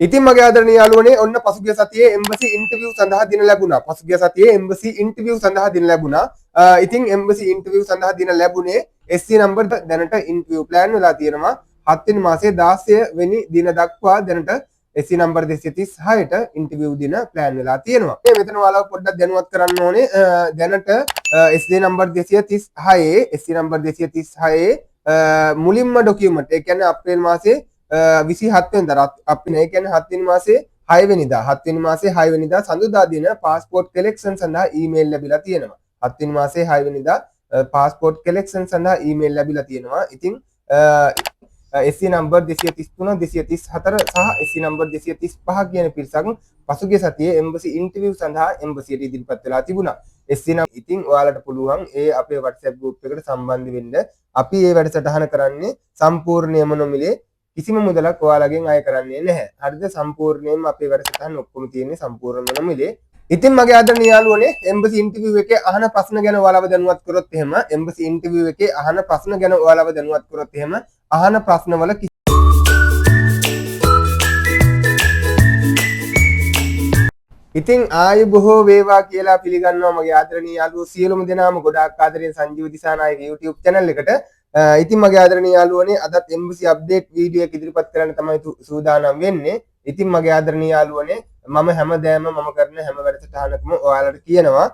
ඉතින් මගේ ආදරණීය යාළුවනේ ඔන්න පසුගිය සතියේ එම්බසි ඉන්ටර්විව් සඳහා දින ලැබුණා. පසුගිය සතියේ එම්බසි ඉන්ටර්විව් සඳහා දින ලැබුණා. ඉතින් එම්බසි ඉන්ටර්විව් සඳහා දින ලැබුණේ SC නම්බර් දැනට ඉන්ටර්විව් ප්ලෑන් වෙලා තියෙනවා 7 වෙනි මාසයේ 16 වෙනි දින දක්වා දැනට SC නම්බර් 236ට ඉන්ටර්විව් දින ප්ලෑන් වෙලා තියෙනවා. මෙතන ඔයාලව පොඩ්ඩක් දැනුවත් කරන්න ඕනේ දැනට SC නම්බර් 236 SC නම්බර් 236 මුලින්ම ડોකියුමන්ට් ඒ කියන්නේ අප්‍රේල් මාසයේ 27 වෙනිදා අපි නේ කියන්නේ 7 වෙනි මාසේ 6 වෙනිදා 7 වෙනි මාසේ 6 වෙනිදා සඳුදා දින પાස්පෝර්ට් කලෙක්ෂන් සඳහා ඊමේල් ලැබිලා තියෙනවා 7 වෙනි මාසේ 6 වෙනිදා પાස්පෝර්ට් කලෙක්ෂන් සඳහා ඊමේල් ලැබිලා තියෙනවා ඉතින් SC නම්බර් 233 234 සහ SC නම්බර් 235 කියන පිරිසක් පසුගිය සතියේ එම්බසි ඉන්ටර්විව් සඳහා එම්බසියට ඉදිරිපත් වෙලා තිබුණා SC නම් ඉතින් ඔයාලට පුළුවන් ඒ අපේ WhatsApp group එකට සම්බන්ධ වෙන්න අපි මේ වැඩසටහන කරන්නේ සම්පූර්ණයෙන්ම නොමිලේ කිසිම මුදලක් ඔයාලගෙන් අය කරන්නේ නැහැ. හරිද? සම්පූර්ණයෙන්ම අපේ වැඩසටහන ඔක්කොම තියෙන්නේ සම්පූර්ණයෙන්ම නොමිලේ. ඉතින් මගේ ආදරණීය යාළුවනේ එම්බසි ඉන්ටර්විව් එකේ අහන ප්‍රශ්න ගැන ඔයාලව දැනුවත් කරොත් එහෙම එම්බසි ඉන්ටර්විව් එකේ අහන ප්‍රශ්න ගැන ඔයාලව දැනුවත් කරොත් එහෙම අහන ප්‍රශ්නවල ඉතින් ආයු බොහෝ වේවා කියලා පිළිගන්නවා මගේ ආදරණීය යාළුවෝ සියලුම දෙනාම ගොඩාක් ආදරෙන් සංජීව දිසානායක YouTube channel එකට. ඉතින් මගේ ආදරණීය යාළුවනේ අදත් එම්බසි අප්ඩේට් වීඩියෝ එක ඉදිරිපත් කරන්න තමයි සූදානම් වෙන්නේ. ඉතින් මගේ ආදරණීය යාළුවනේ මම හැමදාම මම කරන හැම වැඩසටහනකම ඔයාලට කියනවා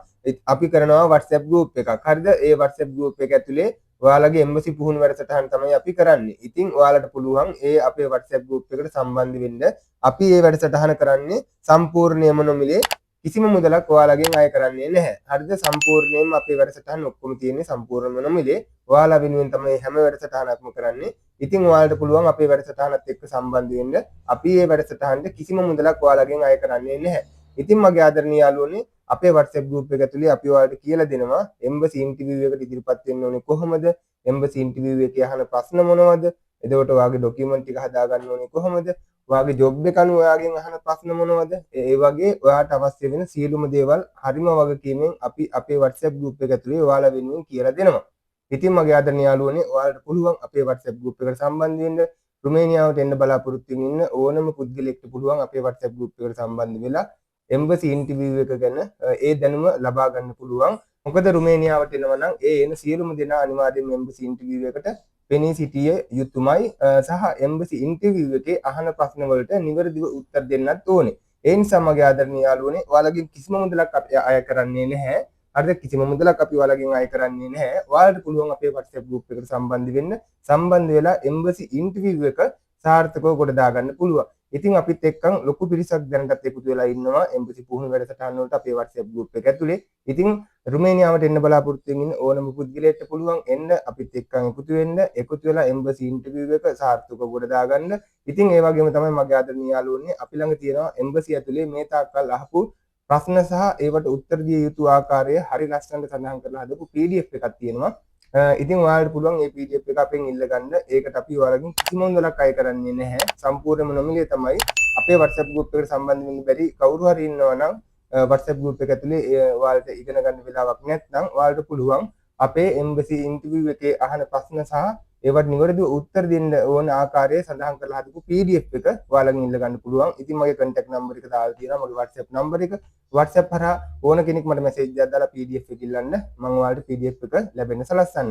අපි කරනවා WhatsApp group එකක්. හරිද? ඒ WhatsApp group එක ඇතුලේ ඔයාලගේ එම්බසි පුහුණු වැඩසටහන තමයි අපි කරන්නේ. ඉතින් ඔයාලට පුළුවන් ඒ අපේ WhatsApp group එකට සම්බන්ධ වෙන්න. අපි මේ වැඩසටහන කරන්නේ සම්පූර්ණයෙන්ම නොමිලේ කිසිම මුදලක් ඔයාලගෙන් අය කරන්නේ නැහැ. හරිද? සම්පූර්ණයෙන්ම අපේ වැඩසටහන ඔක්කොම තියෙන්නේ සම්පූර්ණයෙන්ම නොමිලේ. ඔයාලා වෙනුවෙන් තමයි හැම වැඩසටහනක්ම කරන්නේ. ඉතින් ඔයාලට පුළුවන් අපේ වැඩසටහනත් එක්ක සම්බන්ධ වෙන්න. අපි මේ වැඩසටහනට කිසිම මුදලක් ඔයාලගෙන් අය කරන්නේ නැහැ. ඉතින් මගේ ආදරණීය යාළුවනේ අපේ WhatsApp group එක ඇතුලේ අපි ඔයාලට කියලා දෙනවා එම්බසි ඉන්ටර්විව් එකට ඉදිරිපත් වෙන්න ඕනේ කොහොමද? එම්බසි ඉන්ටර්විව් එකේ අහන ප්‍රශ්න මොනවද? එතකොට ඔයාගේ ડોකියුමන්ට් ටික හදාගන්න ඕනේ කොහොමද? ඔයාගේ ජොබ් එක අනුව ඔයාගෙන් අහන ප්‍රශ්න මොනවද? ඒ වගේ ඔයාට අවශ්‍ය වෙන සියලුම දේවල් හරිම වගකීමෙන් අපි අපේ WhatsApp group එක ඇතුලේ ඔයාලා වෙනුවෙන් කියලා දෙනවා. ඉතින් මගේ ආදරණීය යාළුවනේ ඔයාලට පුළුවන් අපේ WhatsApp group එකට සම්බන්ධ වෙන්න. රුමේනියාවට එන්න බලාපොරොත්තු ඉන්න ඕනම පුද්ගලයෙක්ට පුළුවන් අපේ WhatsApp group එකට සම්බන්ධ වෙලා එම්බසි ඉන්ටර්විව් එක ගැන ඒ දැනුම ලබා ගන්න පුළුවන්. මොකද රුමේනියාවට එනවා නම් ඒ එන සියලුම දෙනා අනිවාර්යයෙන්ම එම්බසි ඉන්ටර්විව් එකට පෙනී සිටිය යුතුමයි සහ එම්බසි ඉන්ටර්විව් එකේ අහන ප්‍රශ්න වලට නිවැරදිව උත්තර දෙන්නත් ඕනේ. ඒ නිසා මගේ ආදරණීය යාළුවනේ ඔයාලගෙන් කිසිම මුදලක් අපි අය කරන්නේ නැහැ. හරිද? කිසිම මුදලක් අපි ඔයාලගෙන් අය කරන්නේ නැහැ. ඔයාලට පුළුවන් අපේ WhatsApp group එකට සම්බන්ධ වෙන්න. සම්බන්ධ වෙලා එම්බසි ඉන්ටර්විව් එක සාර්ථකව කොට දාගන්න පුළුවන්. ඉතින් අපිත් එක්කන් ලොකු පිරිසක් දැනටත් එකතු වෙලා ඉන්නවා එම්බසි පුහුණු වැඩසටහන් වලට අපේ WhatsApp group එක ඇතුලේ. ඉතින් රුමේනියාවට එන්න බලාපොරොත්තු වෙන ඕනම පුද්ගලයෙක්ට පුළුවන් එන්න අපිත් එක්කන් එකතු වෙන්න. එකතු වෙලා එම්බසි ඉන්ටර්විව් එක සාර්ථකව කොට දාගන්න. ඉතින් ඒ වගේම තමයි මගේ ආදරණීය යාළුවනේ අපි ළඟ තියෙනවා එම්බසි ඇතුලේ මේ තාක්කල් අහපු ප්‍රශ්න සහ ඒවට උත්තර දිය යුතු ආකාරය හරි ලස්සනට සඳහන් කරලා හදපු PDF එකක් තියෙනවා. ඉතින් ඔයාලට පුළුවන් මේ PDF එක අපෙන් ඉල්ල ගන්න. ඒකට අපි ඔයාලගෙන් කිසිම මුදලක් අය කරන්නේ නැහැ. සම්පූර්ණයෙන්ම නොමිලේ තමයි අපේ WhatsApp group එකට සම්බන්ධ වෙන්න බැරි කවුරු හරි ඉන්නවා නම් WhatsApp group එක ඇතුලේ ඔයාලට ඉගෙන ගන්න වෙලාවක් නැත්නම් ඔයාලට පුළුවන් අපේ එම්බසි ඉන්ටර්විව් එකේ අහන ප්‍රශ්න සහ ඒවට නිවැරදිව උත්තර දෙන්න ඕන ආකාරය සඳහන් කරලා හදපු PDF එක ඔයාලගෙන් ඉල්ල ගන්න පුළුවන්. ඉතින් මගේ contact number එක දාලා තියෙනවා මගේ WhatsApp number එක. WhatsApp හරහා ඕන කෙනෙක් මට message එකක් දාලා PDF එක ඉල්ලන්න මම ඔයාලට PDF එක ලැබෙන්න සලස්සන්න.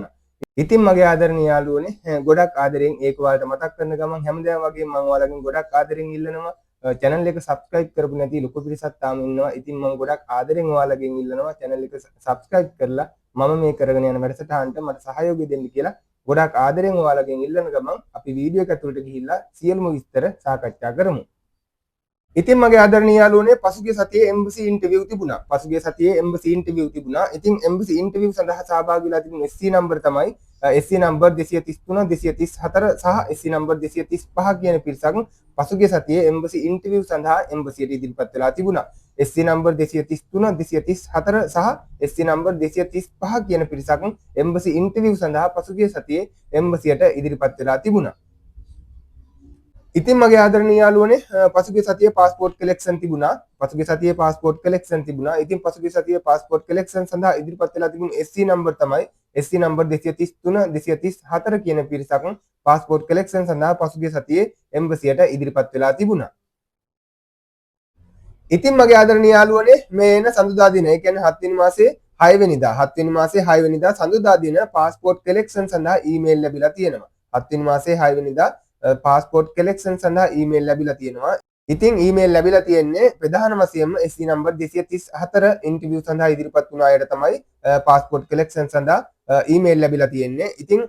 ඉතින් මගේ ආදරණීය යාළුවනේ ගොඩක් ආදරෙන් ඒක ඔයාලට මතක් කරන ගමන් හැමදාම වගේ මම ඔයාලගෙන් ගොඩක් ආදරෙන් ඉල්ලනවා channel එක subscribe කරපු නැති ලොකු පිරිසක් තාම ඉන්නවා. ඉතින් මම ගොඩක් ආදරෙන් ඔයාලගෙන් ඉල්ලනවා channel එක subscribe කරලා මම මේ කරගෙන යන වැඩසටහනට මට සහයෝගය දෙන්න කියලා ගොඩක් ආදරෙන් ඔයාලගෙන් ඉල්ලන ගමන් අපි වීඩියෝ එක ඇතුළට ගිහිල්ලා සියලුම විස්තර සාකච්ඡා කරමු. ඉතින් මගේ ආදරණීය යාළුවනේ පසුගිය සතියේ එම්බසි ඉන්ටර්විව් තිබුණා. ඉතින් එම්බසි ඉන්ටර්විව් සඳහා සහභාගී වෙලා තිබුණු SC නම්බර තමයි SC නම්බර් 233 234 සහ SC නම්බර් 235 කියන පිරිසක් පසුගිය සතියේ එම්බසි ඉන්ටර්විව් සඳහා එම්බසියට ඉදිරිපත් වෙලා තිබුණා. SC නම්බර් 233 234 සහ SC නම්බර් 235 කියන පිරිසක් එම්බසි ඉන්ටර්විව් සඳහා පසුගිය සතියේ එම්බසියට ඉදිරිපත් වෙලා තිබුණා. ඉතින් මගේ ආදරණීය යාළුවනේ පසුගිය සතියේ પાස්පෝර්ට් කලෙක්ෂන් තිබුණා. ඉතින් පසුගිය සතියේ પાස්පෝර්ට් කලෙක්ෂන් සඳහා ඉදිරිපත් වෙලා තිබුණු SC නම්බර් තමයි SC නම්බර් 233 234 කියන පිරිසක් પાස්පෝර්ට් කලෙක්ෂන් සඳහා පසුගිය සතියේ එම්බසියට ඉදිරිපත් වෙලා තිබුණා. ඉතින් මගේ ආදරණීය යාළුවනේ මේ එන සඳුදා දින ඒ කියන්නේ 7 වෙනි මාසේ 6 වෙනිදා 7 වෙනි මාසේ 6 වෙනිදා සඳුදා දින પાස්පෝර්ට් කලෙක්ෂන් සඳහා ඊමේල් ලැබිලා තියෙනවා. 7 වෙනි මාසේ 6 වෙනිදා પાස්පෝර්ට් කලෙක්ෂන් සඳහා ඊමේල් ලැබිලා තියෙනවා. ඉතින් ඊමේල් ලැබිලා තියෙන්නේ ප්‍රධාන වශයෙන්ම SC නම්බර් 234 ඉන්ටර්විව් සඳහා ඉදිරිපත් වුණ අයට තමයි પાස්පෝර්ට් කලෙක්ෂන් සඳහා ඊමේල් ලැබිලා තියෙන්නේ. ඉතින්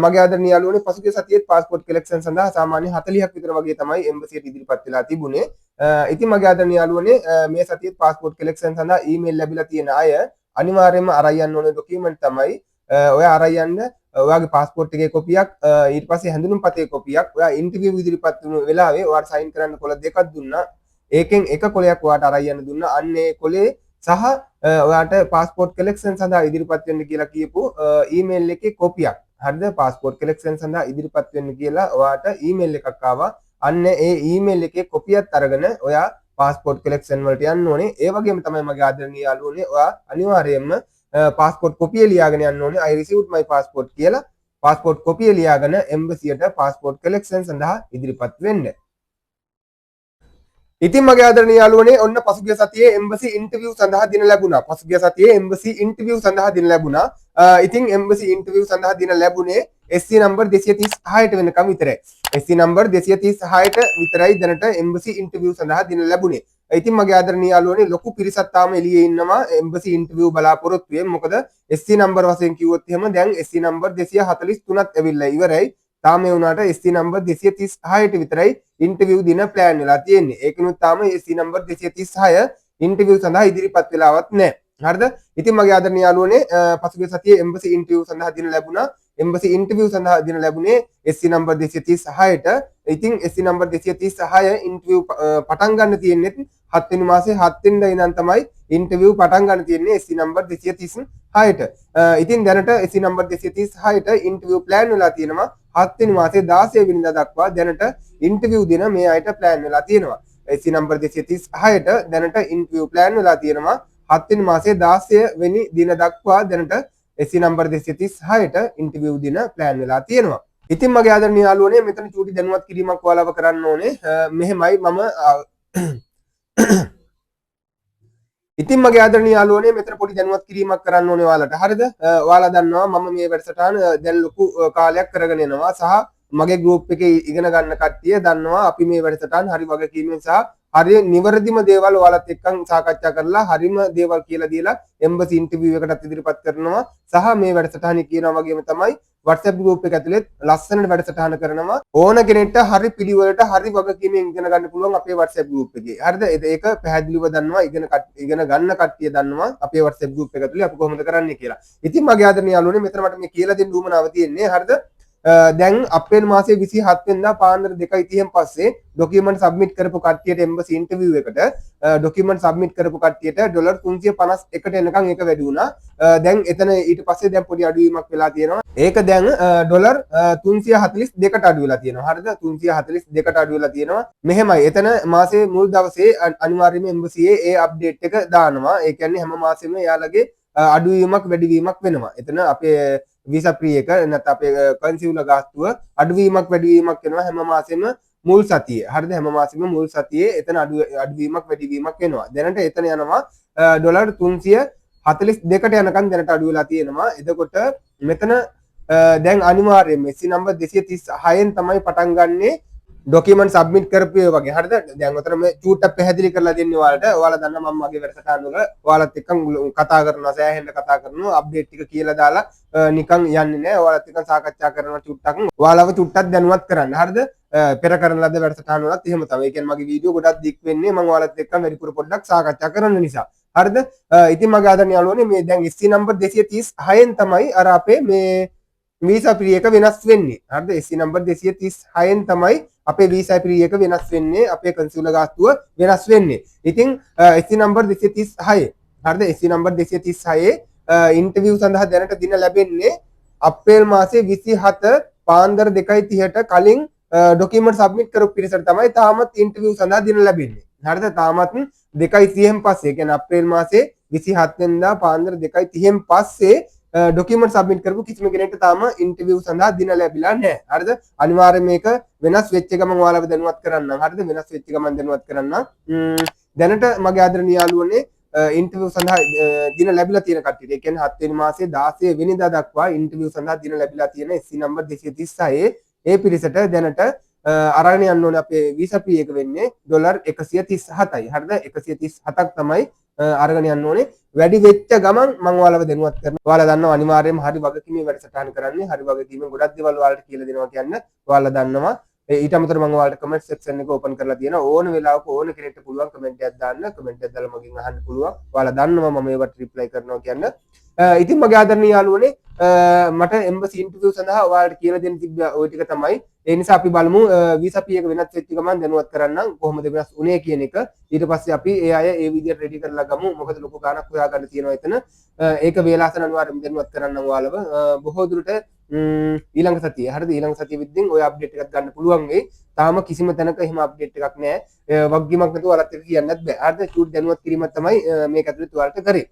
මගේ ආදරණීය යාළුවනේ පසුගිය සතියේත් પાස්පෝර්ට් කලෙක්ෂන් සඳහා සාමාන්‍ය 40ක් විතර වගේ තමයි එම්බසියට ඉදිරිපත් වෙලා තිබුණේ. ඉතින් මගේ ආදරණීය යාළුවනේ මේ සතියේ પાස්පෝර්ට් කලෙක්ෂන් සඳහා ඊමේල් ලැබිලා තියෙන අය අනිවාර්යයෙන්ම අරන් යන්න ඕනේ ડોකියුමන්ට් තමයි ඔය අරන් යන්න ඔයාගේ પાස්පෝර්ට් එකේ කොපියක් ඊට පස්සේ හැඳුනුම් පතේ කොපියක් ඔයා ඉන්ටර්විව් ඉදිරිපත් වුණු වෙලාවේ ඔයාට සයින් කරන්න කොළ දෙකක් දුන්නා ඒකෙන් එක කොලයක් ඔයාට අරන් යන්න දුන්නා අන්න ඒ කොලේ සහ ඔයාට પાස්පෝර්ට් කලෙක්ෂන් සඳහා ඉදිරිපත් වෙන්න කියලා කියපු ඊමේල් එකේ කොපියක් හරිද પાස්පෝර්ට් කලෙක්ෂන් සඳහා ඉදිරිපත් වෙන්න කියලා ඔයාට ඊමේල් එකක් ආවා අන්න ඒ ඊමේල් එකේ කොපියක් අරගෙන ඔයා પાස්පෝර්ට් කලෙක්ෂන් වලට යන්න ඕනේ. ඒ වගේම තමයි මගේ ආදරණීය යාළුවනේ ඔයා අනිවාර්යයෙන්ම પાස්පෝර්ට් කොපිය ලියාගෙන යන්න ඕනේ. I received my passport කියලා પાස්පෝර්ට් කොපිය ලියාගෙන එම්බසියට પાස්පෝර්ට් කලෙක්ෂන් සඳහා ඉදිරිපත් වෙන්න. ඉතින් මගේ ආදරණීය යාළුවනේ ඔන්න පසුගිය සතියේ එම්බසි ඉන්ටර්විව් සඳහා දින ලැබුණා. පසුගිය සතියේ එම්බසි ඉන්ටර්විව් සඳහා දින ලැබුණා. ඉතින් එම්බසි ඉන්ටර්විව් සඳහා දින ලැබුණේ SC නම්බර් 236ට වෙනකම් විතරයි. SC නම්බර් 236ට විතරයි දැනට එම්බසි ඉන්ටර්විව් සඳහා දින ලැබුණේ. ඉතින් මගේ ආදරණීය යාළුවනේ ලොකු පිරිසක් තාම එළියේ ඉන්නවා එම්බසි ඉන්ටර්විව් බලාපොරොත්තු වෙමින්. මොකද SC නම්බර් වශයෙන් කිව්වොත් එහෙම දැන් SC නම්බර් 243ක් ඇවිල්ලා ඉවරයි. තාම ඒ වුණාට SC නම්බර් 236ට විතරයි ඉන්ටර්විව් දින ප්ලෑන් වෙලා තියෙන්නේ. ඒකනොත් තාම SC නම්බර් 236 ඉන්ටර්විව් සඳහා ඉදිරිපත් වෙලාවත් නැහැ. හරිද? ඉතින් මගේ ආදරණීය යාළුවනේ පසුගිය සතියේ එම්බසි ඉන්ටර්විව් සඳහා දින ලැබුණා. එම්බසි ඉන්ටර්විව් සඳහා දින ලැබුණේ SC නම්බර් 236ට. ඉතින් SC නම්බර් 236 ඉන්ටර්විව් පටන් ගන්න තියෙන්නේ 7 වෙනි මාසේ 7 වෙනිදා ඉඳන් තමයි ඉන්ටර්විව් පටන් ගන්න තියෙන්නේ SC නම්බර් 236ට. ඉතින් දැනට SC නම්බර් 236ට ඉන්ටර්විව් ප්ලෑන් වෙලා තියෙනවා 7 වෙනි මාසේ 16 වෙනිදා දක්වා දැනට ඉන්ටර්විව් දින මේ අයට ප්ලෑන් වෙලා තියෙනවා. SC නම්බර් 236ට දැනට ඉන්ටර්විව් ප්ලෑන් වෙලා තියෙනවා 7 වෙනි මාසේ 16 වෙනි දින දක්වා දැනට SC නම්බර් 236ට ඉන්ටර්විව් දින ප්ලෑන් වෙලා තියෙනවා. ඉතින් මගේ ආදරණීය යාළුවනේ මෙතන චූටි දැනුවත් කිරීමක් ඔයාලව කරන්න ඕනේ. මෙහෙමයි මම ඉතින් මගේ ආදරණීය යාළුවනේ මෙතන පොඩි දැනුවත් කිරීමක් කරන්න ඕනේ ඔයාලට. හරිද? ඔයාලා දන්නවා මම මේ වැඩසටහන දැන් ලොකු කාලයක් කරගෙන යනවා සහ මගේ ගෲප් එකේ ඉගෙන ගන්න කට්ටිය දන්නවා අපි මේ වැඩසටහන හරි වගකීමෙන් සහ හරි නිවැරදිම දේවල් ඔයාලත් එක්කන් සාකච්ඡා කරලා හරිම දේවල් කියලා දීලා එම්බසි ඉන්ටර්විව් එකටත් ඉදිරිපත් කරනවා සහ මේ වැඩසටහනේ කියනවා වගේම තමයි WhatsApp group එක ඇතුලේ ලස්සනට වැඩසටහන කරනවා ඕන කෙනෙක්ට හරි පිළිවෙලට හරි වගකීමෙන් ඉගෙන ගන්න පුළුවන් අපේ WhatsApp group එකේ. හරිද? ඒක පැහැදිලිව දන්නවා ඉගෙන ගන්න කට්ටිය දන්නවා අපේ WhatsApp group එක ඇතුලේ අපි කොහොමද කරන්නේ කියලා. ඉතින් මගේ ආදරණීය යාළුවනේ මෙතන මට මේ කියලා දෙන්න උවමනාව තියෙන්නේ. හරිද? දැන් අප්‍රේල් මාසේ 27 වෙනිදා පාන්දර 2:30න් පස්සේ ડોකියුමන්ට් සබ්මිට් කරපු කට්ටියට එම්බසි ඉන්ටර්විව් එකට ડોකියුමන්ට් සබ්මිට් කරපු කට්ටියට $351ට එනකන් ඒක වැඩි වුණා. දැන් එතන ඊට පස්සේ දැන් පොඩි අඩුවීමක් වෙලා තියෙනවා. ඒක දැන් $342ට අඩු වෙලා තියෙනවා. හරිද? 342ට අඩු වෙලා තියෙනවා. මෙහෙමයි. එතන මාසේ මුල් දවසේ අනිවාර්යයෙන්ම එම්බසියේ ඒ අප්ඩේට් එක දානවා. ඒ කියන්නේ හැම මාසෙම එයාලගේ අඩුවීමක් වැඩිවීමක් වෙනවා. එතන අපේ වීසා ප්‍රී එක නැත්නම් අපේ කන්සියුලර් ගාස්තුව අඩුවීමක් වැඩිවීමක් වෙනවා හැම මාසෙම මුල් සතියේ. හරිද? හැම මාසෙම මුල් සතියේ එතන අඩුවීමක් වැඩිවීමක් වෙනවා. දැනට එතන යනවා $342ට යනකම් දැනට අඩු වෙලා තියෙනවා. එතකොට මෙතන දැන් අනිවාර්යයෙන්ම SC නම්බර් 236න් තමයි පටන් ගන්නේ ડોකියුමන්ට් සබ්මිට් කරපු ඒ වගේ. හරිද? දැන් උතර මේ චූට්ටක් පැහැදිලි කරලා දෙන්නේ ඔයාලට. ඔයාලා දන්නා මම මගේ වැඩසටහන් වල ඔයාලත් එක්ක කතා කරනවා, සෑහෙන්න කතා කරනවා, අප්ඩේට් ටික කියලා දාලා නිකන් යන්නේ නැහැ. ඔයාලත් එක්ක සාකච්ඡා කරනවා චූට්ටක්. ඔයාලව චූට්ටක් දැනුවත් කරන්න. හරිද? පෙර කරන ලද වැඩසටහන් වලත් එහෙම තමයි. ඒ කියන්නේ මගේ වීඩියෝ ගොඩක් දික් වෙන්නේ මම ඔයාලත් එක්ක වැඩිපුර පොඩ්ඩක් සාකච්ඡා කරන්න නිසා. හරිද? ඉතින් මගේ ආදරණීය යාළුවනේ මේ දැන් SC නම්බර් 236න් තමයි අර අපේ මේ වීසා ප්‍රී එක වෙනස් වෙන්නේ. හරිද? SC නම්බර් 236න් තමයි අපේ වීසා ප්‍රී එක වෙනස් වෙන්නේ, අපේ කන්සියුලර් ගාස්තුව වෙනස් වෙන්නේ. ඉතින් SC නම්බර් 236 හරිද? SC නම්බර් 236 ඉන්ටර්විව් සඳහා දැනට දින ලැබෙන්නේ අප්‍රේල් මාසේ 27 පාන්දර 2:30ට කලින් ડોකියුමන්ට් සබ්මිට් කරපු පිරිසට තමයි තාමත් ඉන්ටර්විව් සඳහා දින ලැබෙන්නේ. හරිද? තාමත් 2:30න් පස්සේ කියන්නේ අප්‍රේල් මාසේ 27 වෙනිදා පාන්දර 2:30න් පස්සේ ડોකියුමන්ට් සබ්මිට් කරපු කිසිම කෙනෙක්ට තාම ඉන්ටර්විව් සඳහා දින ලැබිලා නැහැ. හරිද? අනිවාර්යයෙන් මේක වෙනස් වෙච්ච ගමන් ඔයාලව දැනුවත් කරන්න. හරිද? වෙනස් වෙච්ච ගමන් දැනුවත් කරන්න. දැනට මගේ ආදරණීය යාළුවනේ ඉන්ටර්විව් සඳහා දින ලැබිලා තියෙන කට්ටියට ඒ කියන්නේ 7 වෙනි මාසේ 16 වෙනිදා දක්වා ඉන්ටර්විව් සඳහා දින ලැබිලා තියෙන SC නම්බර් 236 ඒ පිරිසට දැනට අරගෙන යන්න ඕනේ අපේ වීසා ෆී එක වෙන්නේ $137යි. හරිද? 137ක් තමයි අරගෙන යන්න ඕනේ. වැඩි වෙච්ච ගමන් මම ඔයාලව දැනුවත් කරනවා. ඔයාලා දන්නවා අනිවාර්යයෙන්ම හරි වගකීමේ වැඩසටහන කරන්නේ. හරි වගකීමෙන් ගොඩක් දේවල් ඔයාලට කියලා දෙනවා කියන්න ඔයාලා දන්නවා. ඊට අමතරව මම ඔයාලට කමෙන්ට් සෙක්ෂන් එක ඕපන් කරලා තියෙනවා. ඕන වෙලාවක ඕන කෙනෙක්ට පුළුවන් කමෙන්ට් එකක් දාන්න. කමෙන්ට් එකක් දාලා මගෙන් අහන්න පුළුවන්. ඔයාලා දන්නවා මම ඒවට රිප්ලයි කරනවා කියන්න. ඉතින් මගේ ආදරණීය යාළුවනේ මට එම්බසි ඉන්ටර්විව් සඳහා ඔයාලට කියලා දෙන්න තිබ්බ ওই ටික තමයි. ඒ නිසා අපි බලමු වීසා ෆී එක වෙනස් වෙච්ච ගමන් දැනුවත් කරන්නම් කොහොමද වෙනස් උනේ කියන එක. ඊට පස්සේ අපි ඒ අය ඒ විදිහට රෙඩි කරලා ගමු. මොකද ලොකු ගාණක් හොයාගන්න තියෙනවා එතන. ඒක වේලාසන අනිවාර්යයෙන් දැනුවත් කරන්නම් ඔයාලව. බොහෝ දුරට ඊළඟ සතිය හරිද ඊළඟ සතිය විදිහින් ඔය අප්ඩේට් එකක් ගන්න පුළුවන් වෙයි. තාම කිසිම තැනක එහෙම අප්ඩේට් එකක් නැහැ. වගකීමක් නැතුව ඔයාලත් එක්ක කියන්නත් බෑ. හරිද? ෂූට් දැනුවත් කිරීමක් තමයි මේක ඇතුළේ ඔයාලට කරේ.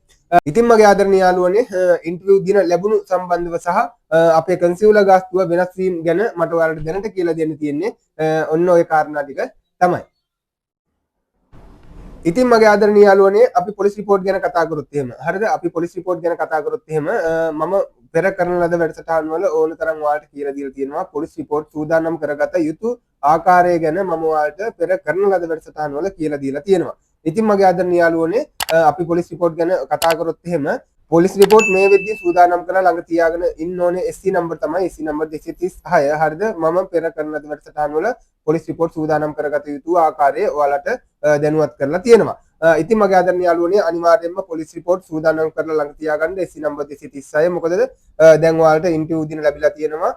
ඉතින් මගේ ආදරණීය යාළුවනේ ඉන්ටර්විව් දින ලැබුණු සම්බන්ධව සහ අපේ කන්සියුලර් ගාස්තුව වෙනස් වීම ගැන මට ඔයාලට දැනට කියලා දෙන්න තියෙන්නේ ඔන්න ඔය කාරණා ටික තමයි. ඉතින් මගේ ආදරණීය යාළුවනේ අපි පොලිස් රිපෝට් ගැන කතා කරොත් එහෙම හරිද? අපි පොලිස් රිපෝට් ගැන කතා කරොත් එහෙම මම පෙර කරන ලද වැඩසටහන් වල ඕන තරම් ඔයාලට කියලා දීලා තියෙනවා පොලිස් රිපෝට් සූදානම් කරගත යුතු ආකාරය ගැන මම ඔයාලට පෙර කරන ලද වැඩසටහන් වල කියලා දීලා තියෙනවා. ඉතින් මගේ ආදරණීය යාළුවනේ අපි පොලිස් රිපෝට් ගැන කතා කරොත් එහෙම පොලිස් රිපෝට් මේ වෙද්දී සූදානම් කරලා ළඟ තියාගෙන ඉන්න ඕනේ SC නම්බර් තමයි SC නම්බර් 236 හරිද? මම පෙර කරන ලද වැඩසටහන් වල පොලිස් රිපෝට් සූදානම් කරගත යුතු ආකාරය ඔයාලට දැනුවත් කරලා තියෙනවා. ඉතින් මගේ ආදරණීය යාළුවනේ අනිවාර්යයෙන්ම පොලිස් රිපෝට් සූදානම් කරලා ළඟ තියාගන්න SC නම්බර් 236 මොකද දැන් ඔයාලට ඉන්ටර්විව් දින ලැබිලා තියෙනවා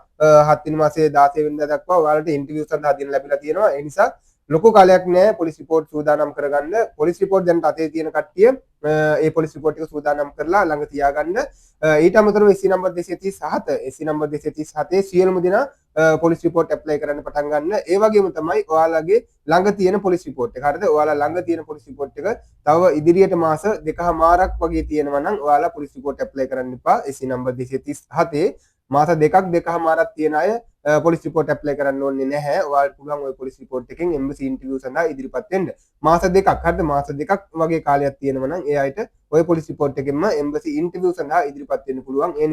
7 වෙනි මාසේ 16 වෙනිදා දක්වා ඔයාලට ඉන්ටර්විව් සඳහා දින ලැබිලා තියෙනවා. ඒ නිසා ලොකු කාලයක් නෑ පොලිස් රිපෝට් සූදානම් කරගන්න. පොලිස් රිපෝට් දැන් අතේ තියෙන කට්ටිය ඒ පොලිස් රිපෝට් එක සූදානම් කරලා ළඟ තියාගන්න. ඊට අමතරව SC නම්බර් 237 SC නම්බර් 237 සියලුම දෙනා පොලිස් රිපෝට් ඇප්ලයි කරන්න පටන් ගන්න. ඒ වගේම තමයි ඔයාලගේ ළඟ තියෙන පොලිස් රිපෝට් එක. හරිද? ඔයාලා ළඟ තියෙන පොලිස් රිපෝට් එක තව ඉදිරියට මාස 2කමාරක් වගේ තියෙනවා නම් ඔයාලා පොලිස් රිපෝට් ඇප්ලයි කරන්න එපා. SC නම්බර් 237 මාස 2කමාරක් තියෙන අය පොලිස් රිපෝට් ඇප්ලයි කරන්න ඕනේ නැහැ. ඔයාලට පුළුවන් ওই පොලිස් රිපෝට් එකෙන් එම්බසි ඉන්ටර්විව් සඳහා ඉදිරිපත් වෙන්න. මාස 2ක් හරිද? මාස 2ක් වගේ කාලයක් තියෙනවා නම් ඒ අයට ওই පොලිස් රිපෝට් එකෙන්ම එම්බසි ඉන්ටර්විව් සඳහා ඉදිරිපත් වෙන්න පුළුවන්. ඒ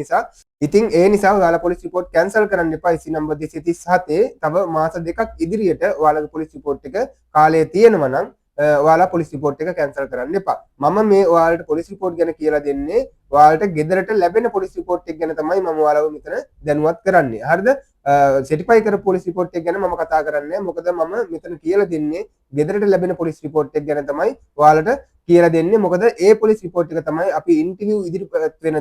නිසා ඔයාලා පොලිස් රිපෝට් කැන්සල් කරන්න එපා. SC නම්බර් 237 තව මාස 2ක් ඉදිරියට ඔයාලගේ පොලිස් රිපෝට් එක කාලය තියෙනවා නම් ඔයාලා පොලිස් රිපෝට් එක කැන්සල් කරන්න එපා. මම මේ ඔයාලට පොලිස් රිපෝට් ගැන කියලා දෙන්නේ ඔයාලට ගෙදරට ලැබෙන පොලිස් රිපෝට් එක ගැන තමයි මම ඔයාලව මෙතන දැනුවත් කරන්නේ. හරිද? සර්ටිෆයි කරපු පොලිස් රිපෝට් එක ගැන මම කතා කරන්නේ. මොකද මම මෙතන කියලා දෙන්නේ ගෙදරට ලැබෙන පොලිස් රිපෝට් එක ගැන තමයි ඔයාලට කියලා දෙන්නේ. මොකද ඒ පොලිස් රිපෝට් එක තමයි අපි ඉන්ටර්විව් ඉදිරිපත් වෙන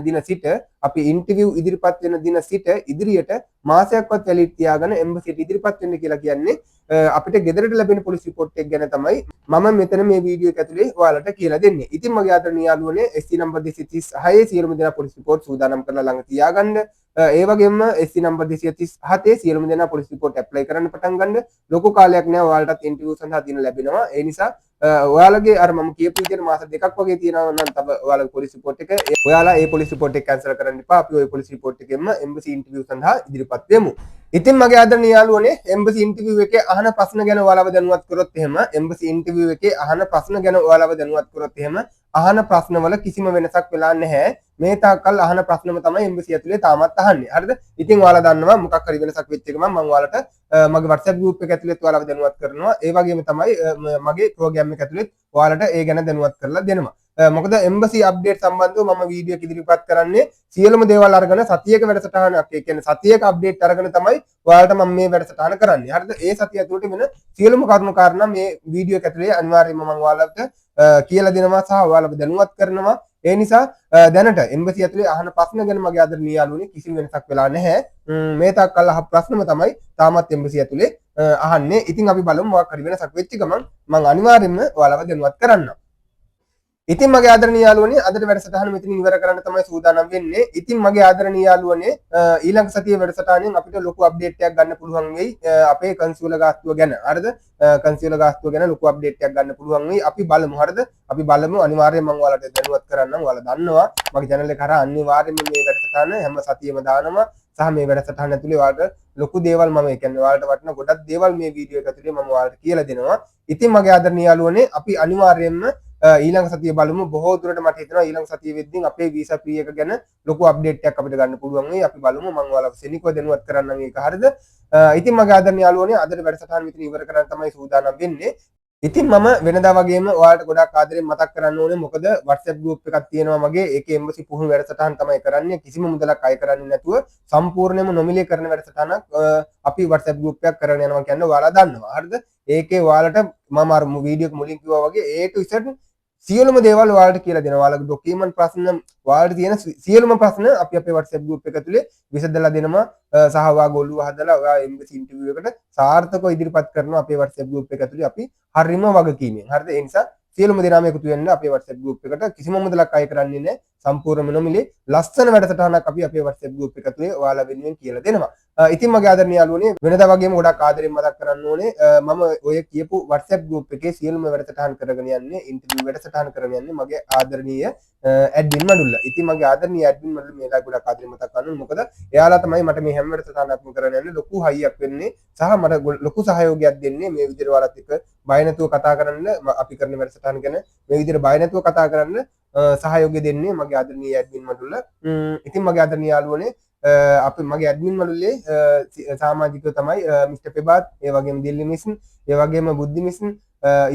දින සිට ඉදිරියට මාසයක්වත් වැලිඩ් තියාගෙන එම්බසියට ඉදිරිපත් වෙන්න කියලා කියන්නේ අපිට ගෙදරට ලැබෙන පොලිස් රිපෝට් එක ගැන තමයි මම මෙතන මේ වීඩියෝ එක ඇතුලේ ඔයාලට කියලා දෙන්නේ. ඉතින් මගේ ආදරණීය යාළුවනේ SC නම්බර් 236 සියලුම දෙනා පොලිස් රිපෝට් සූදානම් කරලා ළඟ තියාගන්න. ඒ වගේම SC නම්බර් 237 සියලුම දෙනා පොලිස් රිපෝට් ඇප්ලයි කරන්න පටන් ගන්න. ලොකු කාලයක් නෑ ඔයාලටත් ඉන්ටර්විව් සඳහා දින ලැබෙනවා. ඒ නිසා ඔයාලගේ අර මම කියපු විදිහට මාස 2ක් වගේ තියෙනවා නම් තව ඔයාලගේ පොලිස් රිපෝට් එක ඔයාලා ඒ පොලිස් රිපෝට් එක කැන්සල් කරන්න එපා. අපි ওই පොලිස් රිපෝට් එකෙන්ම එම්බසි ඉන්ටර්විව් සඳහා ඉදිරිපත් වෙමු. ඉතින් මගේ ආදරණීය යාළුවනේ එම්බසි ඉන්ටර්විව් එකේ අහන ප්‍රශ්න ගැන ඔයාලව දැනුවත් කරොත් එහෙම එම්බසි ඉන්ටර්විව් එකේ අහන ප්‍රශ්න ගැන ඔයාලව දැනුවත් කරොත් එහෙම අහන ප්‍රශ්නවල කිසිම වෙනසක් වෙලා නැහැ. මේ තාක්කල් අහන ප්‍රශ්නම තමයි එම්බසි ඇතුලේ තාමත් අහන්නේ. හරිද? ඉතින් ඔයාලා දන්නවා මොකක් හරි වෙනසක් වෙච්ච එක මම ඔයාලට මගේ WhatsApp group එක ඇතුලේ ඔයාලව දැනුවත් කරනවා. ඒ වගේම තමයි මගේ ප්‍රෝග්‍රෑම් එක ඇතුලේ ඔයාලට ඒ ගැන දැනුවත් කරලා දෙනවා. මොකද එම්බසි අප්ඩේට් සම්බන්ධව මම වීඩියෝ එක ඉදිරිපත් කරන්නේ සියලුම දේවල් අරගෙන සතියක වැඩසටහනක් ඒ කියන්නේ සතියක අප්ඩේට් අරගෙන තමයි ඔයාලට මම මේ වැඩසටහන කරන්නේ. හරිද? ඒ සතිය ඇතුළත වෙන සියලුම කරුණු කාරණා මේ වීඩියෝ එක ඇතුලේ අනිවාර්යයෙන්ම මම ඔයාලට කියලා දෙනවා සහ ඔයාලව දැනුවත් කරනවා. ඒ නිසා දැනට එම්බසි ඇතුලේ අහන ප්‍රශ්න ගැන මගේ ආදරණීය යාළුවනේ කිසිම වෙනසක් වෙලා නැහැ. මේ තාක්කල් අහ ප්‍රශ්නම තමයි තාමත් එම්බසි ඇතුලේ අහන්නේ. ඉතින් අපි බලමු මොකක් හරි වෙනසක් වෙච්ච ගමන් මම අනිවාර්යයෙන්ම ඔයාලව දැනුවත් කරන්නම්. ඉතින් මගේ ආදරණීය යාළුවනේ අදට වැඩසටහන මෙතනින් ඉවර කරන්න තමයි සූදානම් වෙන්නේ. ඉතින් මගේ ආදරණීය යාළුවනේ ඊළඟ සතියේ වැඩසටහනෙන් අපිට ලොකු අප්ඩේට් එකක් ගන්න පුළුවන් වෙයි අපේ කන්සියුලර් ගාස්තුව ගැන. හරිද? කන්සියුලර් ගාස්තුව ගැන ලොකු අප්ඩේට් එකක් ගන්න පුළුවන් වෙයි. අපි බලමු. හරිද? අපි බලමු අනිවාර්යයෙන්ම මම ඔයාලට දැනුවත් කරන්නම්. ඔයාලා දන්නවා මගේ channel එක හරහා අනිවාර්යයෙන්ම මේ වැඩසටහන හැම සතියෙම දානවා. සහ මේ වැඩසටහන ඇතුලේ ඔයාලට ලොකු දේවල් මම කියන්නේ ඔයාලට වටින ගොඩක් දේවල් මේ වීඩියෝ එක ඇතුලේ මම ඔයාලට කියලා දෙනවා. ඉතින් මගේ ආදරණීය යාළුවනේ අපි අනිවාර්යයෙන්ම ඊළඟ සතිය බලමු. බොහෝ දුරට මට හිතෙනවා ඊළඟ සතිය වෙද්දී අපේ වීසා ෆ්‍රී එක ගැන ලොකු අප්ඩේට් එකක් අපිට ගන්න පුළුවන් වෙයි. අපි බලමු. මම ඔයාලට සෙනිකව දැනුවත් කරන්නම් ඒක හරියද? ඉතින් මගේ ආදරණීය යාළුවනේ අදට වැඩසටහන මෙතන ඉවර කරන්න තමයි සූදානම් වෙන්නේ. ඉතින් මම වෙනදා වගේම ඔයාලට ගොඩක් ආදරෙන් මතක් කරන්න ඕනේ මොකද WhatsApp group එකක් තියෙනවා මගේ. ඒකේ එම්බසි පුහුණු වැඩසටහන් තමයි කරන්නේ. කිසිම මුදලක් අය කරන්නේ නැතුව සම්පූර්ණයෙන්ම නොමිලේ කරන වැඩසටහනක් අපි WhatsApp group එකක් කරගෙන යනවා කියන්නේ ඔයාලා දන්නවා. හරිද? ඒකේ ඔයාලට මම අර වීඩියෝ එක මුලින් කිව්වා වගේ A to Z සියලුම දේවල් ඔයාලට කියලා දෙනවා. ඔයාලගේ ડોකියුමන්ට් ප්‍රශ්න ඔයාලට තියෙන සියලුම ප්‍රශ්න අපි අපේ WhatsApp group එක ඇතුලේ විසඳලා දෙනවා. සහ ඔයාගේ ඔළුව හදලා ඔයා එම්බසි ඉන්ටර්විව් එකට සාර්ථකව ඉදිරිපත් කරනවා අපේ WhatsApp group එක ඇතුලේ අපි හරිම වගකීමෙන්. හරිද? ඒ නිසා සියලුම දෙනාම එකතු වෙන්න අපේ WhatsApp group එකට. කිසිම මුදලක් අය කරන්නේ නැහැ. සම්පූර්ණයෙන්ම නොමිලේ ලස්සන වැඩසටහනක් අපි අපේ WhatsApp group එක ඇතුලේ ඔයාලා වෙනුවෙන් කියලා දෙනවා. ඉතින් මගේ ආදරණීය යාළුවනේ වෙනදා වගේම ගොඩක් ආදරෙන් මතක් කරන්න ඕනේ මම ඔය කියපු WhatsApp group එකේ සියලුම වැඩසටහන් කරගෙන යන්නේ ඉන්ටර්විව් වැඩසටහන් කරගෙන යන්නේ මගේ ආදරණීය ඇඩ්මින් මඩුල්ල. ඉතින් මගේ ආදරණීය ඇඩ්මින් මඩුල්ල මේලා ගොඩක් ආදරෙන් මතක් කරනවා. මොකද එයාලා තමයි මට මේ හැම වැඩසටහනක්ම කරගෙන යන්නේ ලොකු හයියක් වෙන්නේ සහ මට ලොකු සහයෝගයක් දෙන්නේ මේ විදිහට ඔයාලත් එක්ක බය නැතුව කතා කරන්න අපි කරන වැඩසටහන ගැන මේ විදිහට බය නැතුව කතා කරන්න සහයෝගය දෙන්නේ මගේ ආදරණීය ඇඩ්මින් මඩුල්ල. ඉතින් මගේ ආදරණීය යාළුවනේ අපි මගේ ඇඩ්මින් මඩුල්ලේ සමාජිකයෝ තමයි මිස්ටර් පෙබාත්, ඒ වගේම දිල්ලි මිෂන්, ඒ වගේම බුද්ධි මිෂන්,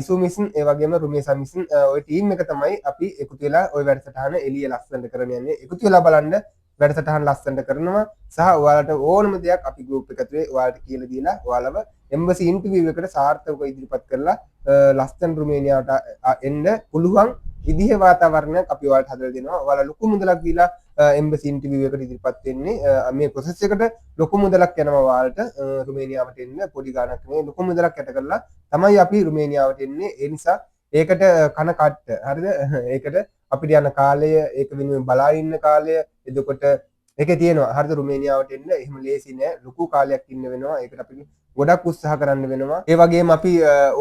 ඉසු මිෂන්, ඒ වගේම රුමේසා මිෂන් ඔය ටීම් එක තමයි අපි එකතු වෙලා ওই වැඩසටහන එළිය ලස්සනට කරගෙන යන්නේ. එකතු වෙලා බලන්න වැඩසටහන ලස්සනට කරනවා සහ ඔයාලට ඕනම දෙයක් අපි group එක ඇතුලේ ඔයාලට කියලා දීලා ඔයාලව එම්බසි ඉන්ටර්විව් එකට සාර්ථකව ඉදිරිපත් කරලා ලස්සන රුමේනියාවට එන්න පුළුවන් විදිහේ වාතාවරණයක් අපි ඔයාලට හදලා දෙනවා. ඔයාලා ලොකු මුදලක් දීලා එම්බසි ඉන්ටර්විව් එකට ඉදිරිපත් වෙන්නේ. මේ ප්‍රොසෙස් එකට ලොකු මුදලක් යනවා ඔයාලට රුමේනියාවට එන්න. පොඩි ගාණක් නෙවෙයි ලොකු මුදලක් යට කරලා තමයි අපි රුමේනියාවට එන්නේ. ඒ නිසා ඒකට කන කට්ට. හරිද? ඒකට අපිට යන කාලය, ඒක වෙනුවෙන් බලා ඉන්න කාලය, එතකොට ඒකේ තියෙනවා. හරිද? රුමේනියාවට එන්න එහෙම ලේසි නෑ. ලොකු කාලයක් ඉන්න වෙනවා. ඒකට අපිට ගොඩක් උත්සාහ කරන්න වෙනවා. ඒ වගේම අපි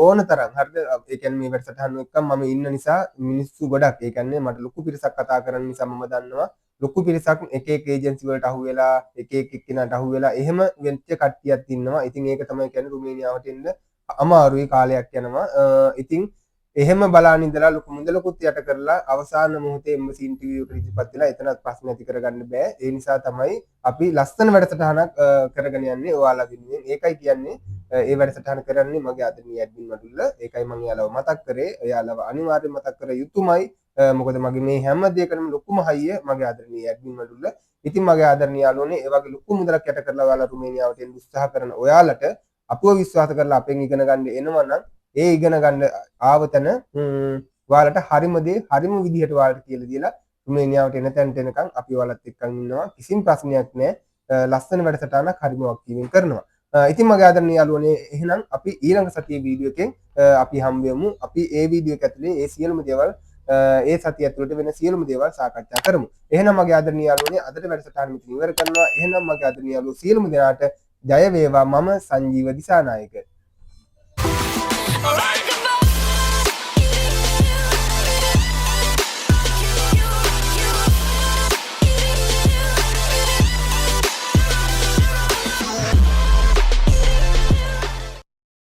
ඕන තරම් හරිද? ඒ කියන්නේ මේ වැඩසටහන එක්කම මම ඉන්න නිසා මිනිස්සු ගොඩක් ඒ කියන්නේ මට ලොකු පිරිසක් කතා කරන නිසා මම දන්නවා ලොකු පිරිසක් එක එක ඒජන්සි වලට අහු වෙලා එක එක එක්කෙනාට අහු වෙලා එහෙම වෙච්ච කට්ටියක් ඉන්නවා. ඉතින් ඒක තමයි කියන්නේ රුමේනියාවට එන්න අමාරුයි කාලයක් යනවා. ඉතින් එහෙම බලාන ඉඳලා ලොකු මුදලකුත් යට කරලා අවසාන මොහොතේ එම්බසි ඉන්ටර්විව් එකට ඉදිරිපත් වෙලා එතනත් ප්‍රශ්න ඇති කරගන්න බෑ. ඒ නිසා තමයි අපි ලස්සන වැඩසටහනක් කරගෙන යන්නේ ඔයාලා වෙනුවෙන්. ඒකයි කියන්නේ ඒ වැඩසටහන කරන්නේ මගේ ආදරණීය ඇඩ්මින් මඩුල්ල. ඒකයි මම එයාලව මතක් කරේ. එයාලව අනිවාර්යෙන් මතක් කර යුතුමයි. මොකද මගේ මේ හැම දෙයකටම ලොකුම හයිය මගේ ආදරණීය ඇඩ්මින් මඩුල්ල. ඉතින් මගේ ආදරණීය යාළුවනේ ඒ වගේ ලොකු මුදලක් යට කරලා ඔයාලා රුමේනියාවට එන්න උත්සාහ කරන ඔයාලට අපව විශ්වාස කරලා අපෙන් ඉගෙන ගන්න එනවා නම් ඒ ඉගෙන ගන්න ආවතන ඔයාලට හරිම දේ හරිම විදිහට ඔයාලට කියලා දීලා රුමේනියාවට එන තැනට එනකන් අපි ඔයාලත් එක්කන් ඉන්නවා. කිසිම ප්‍රශ්නයක් නැහැ. ලස්සන වැඩසටහනක් හරිම වක්කීමෙන් කරනවා. ඉතින් මගේ ආදරණීය යාළුවනේ එහෙනම් අපි ඊළඟ සතියේ වීඩියෝ එකෙන් අපි හම්බ වෙමු. අපි ඒ වීඩියෝ එක ඇතුලේ ඒ සියලුම දේවල් ඒ සතිය ඇතුළත වෙන සියලුම දේවල් සාකච්ඡා කරමු. එහෙනම් මගේ ආදරණීය යාළුවනේ අදට වැඩසටහන මෙතන ඉවර කරනවා. එහෙනම් මගේ ආදරණීය යාළුවෝ සියලුම දෙනාට ජය වේවා. මම සංජීව දිසානායක. Alright.